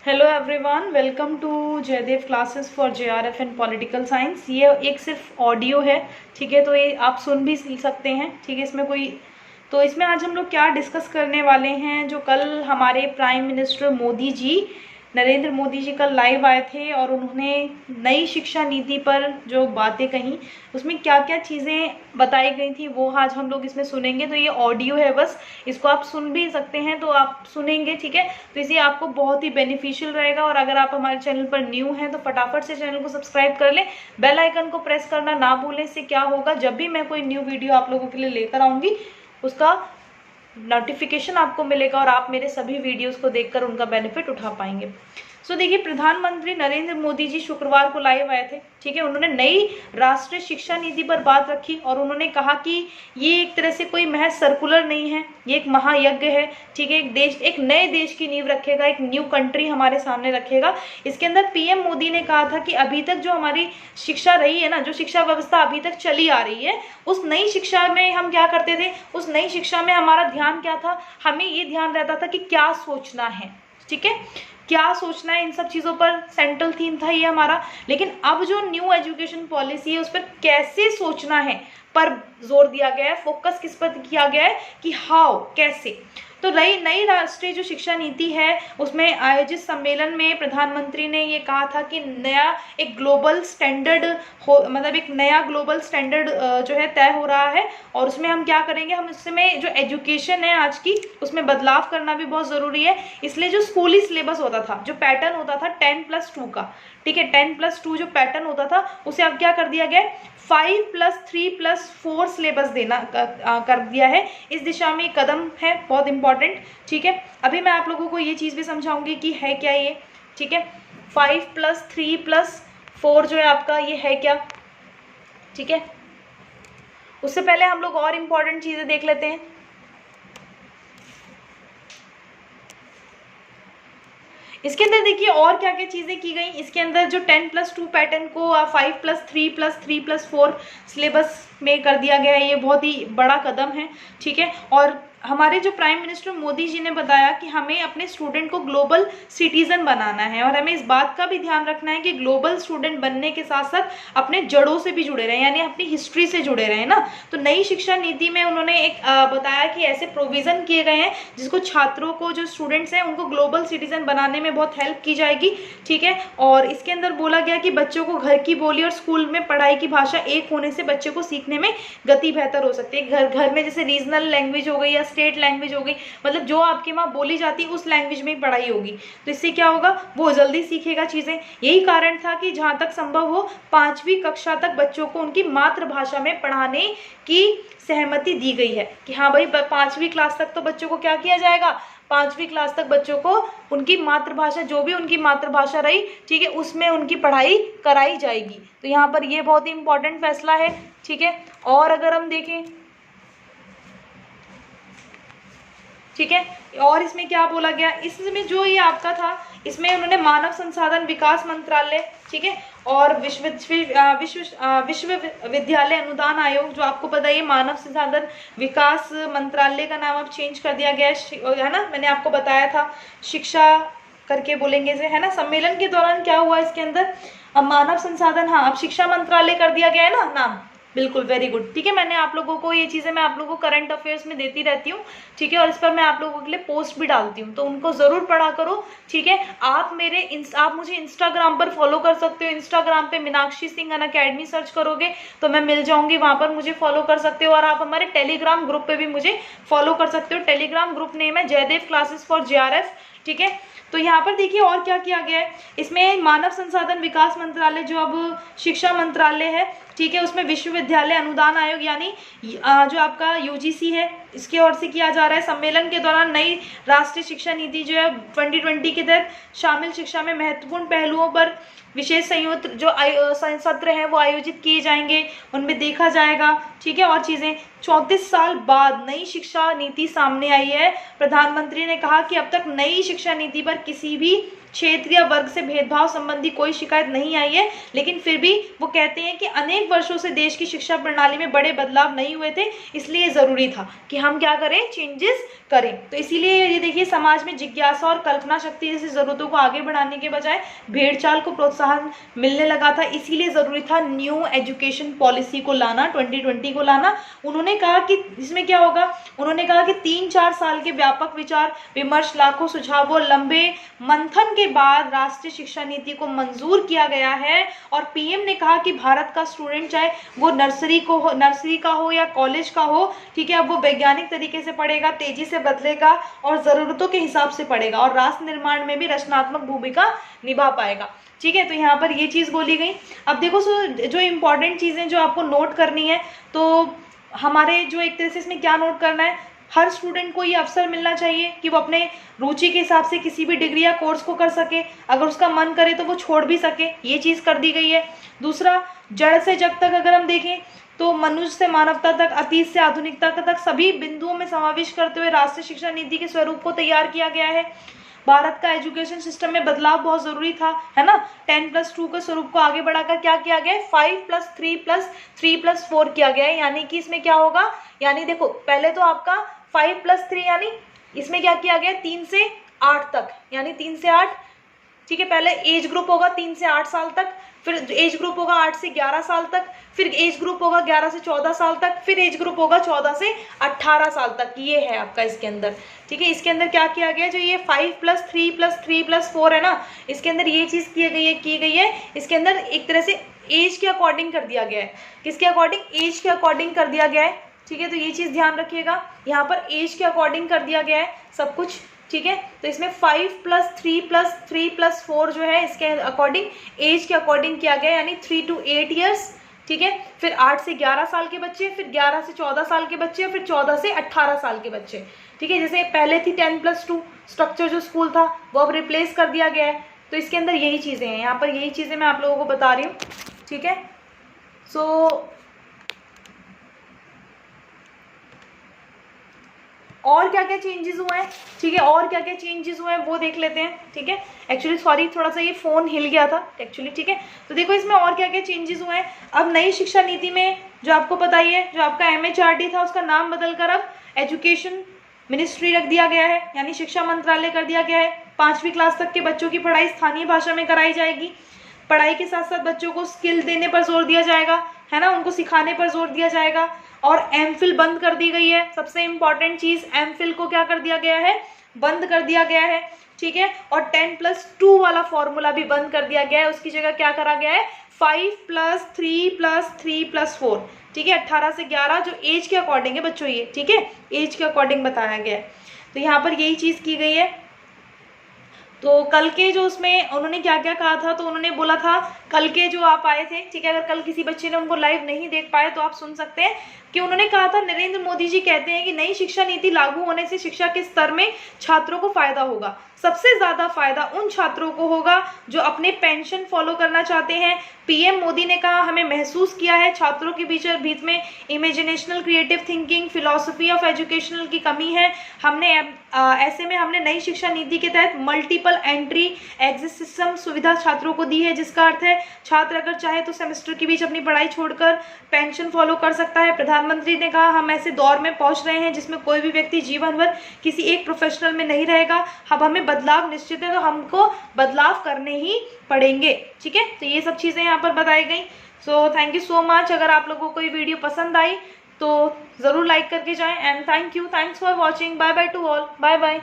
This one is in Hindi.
Hello everyone, welcome to Jaidev classes for JRF and political science. ये एक सिर्फ ऑडियो है, ठीक है, तो ये आप सुन भी सकते हैं, ठीक है। इसमें आज हम लोग क्या डिस्कस करने वाले हैं, जो कल हमारे प्राइम मिनिस्टर मोदी जी, नरेंद्र मोदी जी कल लाइव आए थे और उन्होंने नई शिक्षा नीति पर जो बातें कही, उसमें क्या क्या चीज़ें बताई गई थी, वो आज हम लोग इसमें सुनेंगे। तो ये ऑडियो है, बस इसको आप सुन भी सकते हैं, तो आप सुनेंगे, ठीक है। तो इसे आपको बहुत ही बेनिफिशियल रहेगा। और अगर आप हमारे चैनल पर न्यू हैं तो फटाफट से चैनल को सब्सक्राइब कर लें, बेल आइकन को प्रेस करना ना भूलें। इससे क्या होगा, जब भी मैं कोई न्यू वीडियो आप लोगों के लिए लेकर आऊँगी उसका नोटिफिकेशन आपको मिलेगा और आप मेरे सभी वीडियोस को देखकर उनका बेनिफिट उठा पाएंगे। देखिए, प्रधानमंत्री नरेंद्र मोदी जी शुक्रवार को लाइव आए थे, ठीक है। उन्होंने नई राष्ट्रीय शिक्षा नीति पर बात रखी और उन्होंने कहा कि ये एक तरह से कोई महज सर्कुलर नहीं है, ये एक महायज्ञ है, ठीक है। एक नए देश की नींव रखेगा, एक न्यू कंट्री हमारे सामने रखेगा। इसके अंदर पीएम मोदी ने कहा था कि अभी तक जो हमारी शिक्षा रही है ना, जो शिक्षा व्यवस्था अभी तक चली आ रही है, उस नई शिक्षा में हम क्या करते थे, उस नई शिक्षा में हमारा ध्यान क्या था, हमें ये ध्यान रहता था कि क्या सोचना है, ठीक है, क्या सोचना है, इन सब चीज़ों पर सेंट्रल थीम था ये हमारा। लेकिन अब जो न्यू एजुकेशन पॉलिसी है उस पर कैसे सोचना है पर जोर दिया गया है, फोकस किस पर किया गया है कि हाउ, कैसे। तो नई राष्ट्रीय जो शिक्षा नीति है उसमें आयोजित सम्मेलन में प्रधानमंत्री ने ये कहा था कि नया एक ग्लोबल स्टैंडर्ड मतलब एक नया ग्लोबल स्टैंडर्ड जो है तय हो रहा है। और उसमें हम क्या करेंगे, हम इसमें जो एजुकेशन है आज की, उसमें बदलाव करना भी बहुत ज़रूरी है। इसलिए जो स्कूली सिलेबस होता था, जो पैटर्न होता था 10+2 का, ठीक है, 10+2 जो पैटर्न होता था उसे अब क्या कर दिया गया, 5+3+4 सिलेबस देना कर दिया है। इस दिशा में कदम है बहुत इंपॉर्टेंट, ठीक है। अभी मैं आप लोगों को ये चीज़ भी समझाऊंगी कि है क्या ये, ठीक है। 5+3+4 जो है आपका, ये है क्या, ठीक है। उससे पहले हम लोग और इम्पॉर्टेंट चीज़ें देख लेते हैं। इसके अंदर देखिए और क्या क्या चीज़ें की गई। इसके अंदर जो 10+2 पैटर्न को 5+3+3+4 सिलेबस में कर दिया गया है, ये बहुत ही बड़ा कदम है, ठीक है। और हमारे जो प्राइम मिनिस्टर मोदी जी ने बताया कि हमें अपने स्टूडेंट को ग्लोबल सिटीजन बनाना है और हमें इस बात का भी ध्यान रखना है कि ग्लोबल स्टूडेंट बनने के साथ साथ अपने जड़ों से भी जुड़े रहें, यानी अपनी हिस्ट्री से जुड़े रहें ना। तो नई शिक्षा नीति में उन्होंने एक बताया कि ऐसे प्रोविज़न किए गए हैं जिसको छात्रों को, जो स्टूडेंट्स हैं, उनको ग्लोबल सिटीजन बनाने में बहुत हेल्प की जाएगी, ठीक है। और इसके अंदर बोला गया कि बच्चों को घर की बोली और स्कूल में पढ़ाई की भाषा एक होने से बच्चे को सीखने में गति बेहतर हो सकती है। घर में जैसे रीजनल लैंग्वेज हो गई या स्टेट लैंग्वेज हो गई, मतलब जो आपके वहाँ बोली जाती है उस लैंग्वेज में ही पढ़ाई होगी, तो इससे क्या होगा, वो जल्दी सीखेगा चीज़ें। यही कारण था कि जहाँ तक संभव हो 5वीं कक्षा तक बच्चों को उनकी मातृभाषा में पढ़ाने की सहमति दी गई है कि हाँ भाई 5वीं क्लास तक तो बच्चों को क्या किया जाएगा, 5वीं क्लास तक बच्चों को उनकी मातृभाषा, जो भी उनकी मातृभाषा रही, ठीक है, उसमें उनकी पढ़ाई कराई जाएगी। तो यहाँ पर ये बहुत ही इंपॉर्टेंट फैसला है, ठीक है। और अगर हम देखें, ठीक है, और इसमें क्या बोला गया, इसमें जो ये आपका था, इसमें उन्होंने मानव संसाधन विकास मंत्रालय, ठीक है, और विश्वविद्यालय अनुदान आयोग, जो आपको पता है मानव संसाधन विकास मंत्रालय का नाम अब चेंज कर दिया गया है ना, मैंने आपको बताया था, शिक्षा करके बोलेंगे इसे, है ना। सम्मेलन के दौरान क्या हुआ, इसके अंदर अब मानव संसाधन, हाँ, अब शिक्षा मंत्रालय कर दिया गया है ना नाम, बिल्कुल, वेरी गुड, ठीक है। मैंने आप लोगों को ये चीज़ें मैं आप लोगों को करंट अफेयर्स में देती रहती हूँ, ठीक है, और इस पर मैं आप लोगों के लिए पोस्ट भी डालती हूँ, तो उनको ज़रूर पढ़ा करो, ठीक है। आप मुझे इंस्टाग्राम पर फॉलो कर सकते हो। इंस्टाग्राम पे मीनाक्षी सिंह अनअकैडमी सर्च करोगे तो मैं मिल जाऊंगी, वहाँ पर मुझे फॉलो कर सकते हो। और आप हमारे टेलीग्राम ग्रुप पे भी मुझे फॉलो कर सकते हो। टेलीग्राम ग्रुप नेम है जयदेव क्लासेस फॉर जेआरएफ, ठीक है। तो यहाँ पर देखिए और क्या किया गया है, इसमें मानव संसाधन विकास मंत्रालय जो अब शिक्षा मंत्रालय है, ठीक है, उसमें विश्वविद्यालय अनुदान आयोग यानी जो आपका यूजीसी है, इसकी ओर से किया जा रहा है। सम्मेलन के दौरान नई राष्ट्रीय शिक्षा नीति जो है 2020 के तहत शामिल शिक्षा में महत्वपूर्ण पहलुओं पर विशेष संयुक्त जो सत्र हैं वो आयोजित किए जाएंगे, उनमें देखा जाएगा, ठीक है। और चीज़ें 34 साल बाद नई शिक्षा नीति सामने आई है। प्रधानमंत्री ने कहा कि अब तक नई शिक्षा नीति पर किसी भी क्षेत्र या वर्ग से भेदभाव संबंधी कोई शिकायत नहीं आई है, लेकिन फिर भी वो कहते हैं कि अनेक वर्षों से देश की शिक्षा प्रणाली में बड़े बदलाव नहीं हुए थे, इसलिए ज़रूरी था कि कि हम क्या करें, चेंजेस करें। तो इसीलिए ये देखिए समाज में जिज्ञासा और कल्पना शक्ति जैसी जरूरतों को आगे बढ़ाने के बजाय भेड़ चाल को प्रोत्साहन मिलने लगा था, इसीलिए जरूरी था न्यू एजुकेशन पॉलिसी को लाना, 2020 को लाना। उन्होंने कहा कि इसमें क्या होगा, उन्होंने कहा कि 3-4 साल के व्यापक विचार विमर्श, लाखों सुझावों, लंबे मंथन के बाद राष्ट्रीय शिक्षा नीति को मंजूर किया गया है। और पीएम ने कहा कि भारत का स्टूडेंट चाहे वो नर्सरी का हो या कॉलेज का हो, ठीक है, अब वो वैज्ञानिक तरीके से पढ़ेगा, तेजी से बदलेगा और जरूरतों के हिसाब से पढ़ेगा और राष्ट्र निर्माण में भी रचनात्मक भूमिका निभा पाएगा। ठीक है, तो यहाँ पर ये चीज़ बोली गई। अब देखो जो इम्पोर्टेंट चीज़ें जो आपको नोट करनी है, तो हमारे जो एक तरह से इसमें क्या नोट करना है, हर स्टूडेंट को ये अवसर मिलना चाहिए कि वो अपने रुचि के हिसाब से किसी भी डिग्री या कोर्स को कर सके, अगर उसका मन करे तो वो छोड़ भी सके, ये चीज़ कर दी गई है। दूसरा, जड़ से जग तक अगर हम देखें तो मनुष्य से मानवता तक, अतीत से आधुनिकता तक सभी बिंदुओं में समावेश करते हुए राष्ट्रीय शिक्षा नीति के स्वरूप को तैयार किया गया है। भारत का एजुकेशन सिस्टम में बदलाव बहुत जरूरी था, है ना। 10+2 के स्वरूप को आगे बढ़ाकर क्या किया गया है, 5+3+3+4 किया गया है। यानी कि इसमें क्या होगा, यानी देखो पहले तो आपका 5+3 यानी इसमें क्या किया गया है, 3 से 8 तक, यानी 3 से 8, ठीक है। पहले एज ग्रुप होगा 3 से 8 साल तक, फिर एज ग्रुप होगा 8 से 11 साल तक, फिर एज ग्रुप होगा 11 से 14 साल तक, फिर एज ग्रुप होगा 14 से 18 साल तक। ये है आपका इसके अंदर, ठीक है। इसके अंदर क्या किया गया, जो ये 5+3+3+4 है ना, इसके अंदर ये चीज़ की गई है। इसके अंदर एक तरह से एज के अकॉर्डिंग कर दिया गया है। किसके अकॉर्डिंग, एज के अकॉर्डिंग कर दिया गया है, ठीक है। तो ये चीज़ ध्यान रखिएगा, यहाँ पर एज के अकॉर्डिंग कर दिया गया है सब कुछ, ठीक है। तो इसमें 5+3+3+4 जो है इसके अकॉर्डिंग एज के अकॉर्डिंग किया गया, यानी 3 to 8 ईयर्स, ठीक है। फिर 8 से 11 साल के बच्चे, फिर 11 से 14 साल के बच्चे, और फिर 14 से 18 साल के बच्चे, ठीक है। जैसे पहले थी 10+2 स्ट्रक्चर जो स्कूल था, वो अब रिप्लेस कर दिया गया है। तो इसके अंदर यही चीज़ें हैं, यहाँ पर यही चीज़ें मैं आप लोगों को बता रही हूँ, ठीक है। सो और क्या क्या चेंजेस हुए हैं, ठीक है, और क्या क्या चेंजेस हुए हैं वो देख लेते हैं, ठीक है। एक्चुअली सॉरी, थोड़ा सा ये फ़ोन हिल गया था एक्चुअली, ठीक है। तो देखो इसमें और क्या क्या चेंजेस हुए हैं। अब नई शिक्षा नीति में जो आपको पता ही है, जो आपका MHRD था उसका नाम बदलकर अब एजुकेशन मिनिस्ट्री रख दिया गया है, यानी शिक्षा मंत्रालय कर दिया गया है। 5वीं क्लास तक के बच्चों की पढ़ाई स्थानीय भाषा में कराई जाएगी। पढ़ाई के साथ साथ बच्चों को स्किल देने पर जोर दिया जाएगा, है ना, उनको सिखाने पर जोर दिया जाएगा। और एमफिल बंद कर दी गई है, सबसे इम्पॉर्टेंट चीज़, एमफिल को क्या कर दिया गया है, बंद कर दिया गया है, ठीक है। और 10+2 वाला फॉर्मूला भी बंद कर दिया गया है, उसकी जगह क्या करा गया है, 5+3+3+4, ठीक है। 18 से 11 जो एज के अकॉर्डिंग है बच्चों, ये ठीक है, एज के अकॉर्डिंग बताया गया है। तो यहाँ पर यही चीज़ की गई है। तो कल के जो उसमें उन्होंने क्या क्या कहा था, तो उन्होंने बोला था, कल के जो आप आए थे, ठीक है, अगर कल किसी बच्चे ने उनको लाइव नहीं देख पाए तो आप सुन सकते हैं कि उन्होंने कहा था, नरेंद्र मोदी जी कहते हैं कि नई शिक्षा नीति लागू होने से शिक्षा के स्तर में छात्रों को फायदा होगा। सबसे ज़्यादा फायदा उन छात्रों को होगा जो अपने पैशन फॉलो करना चाहते हैं। पीएम मोदी ने कहा, हमें महसूस किया है छात्रों के बीच में imaginational, creative thinking, philosophy of educational की कमी है। ऐसे में हमने नई शिक्षा नीति के तहत मल्टीपल एंट्री एग्जिट सिस्टम सुविधा छात्रों को दी है, जिसका अर्थ है छात्र अगर चाहे तो सेमेस्टर के बीच अपनी पढ़ाई छोड़कर पेंशन फॉलो कर सकता है। प्रधानमंत्री ने कहा, हम ऐसे दौर में पहुंच रहे हैं जिसमें कोई भी व्यक्ति जीवन भर किसी एक प्रोफेशनल में नहीं रहेगा। अब हमें बदलाव निश्चित है, तो हमको बदलाव करने ही पड़ेंगे, ठीक है। तो ये सब चीज़ें यहाँ पर बताई गई। So thank you so much. अगर आप लोगों को ये वीडियो पसंद आई तो ज़रूर लाइक करके जाएं, and thank you, thanks for watching, bye bye to all, bye bye.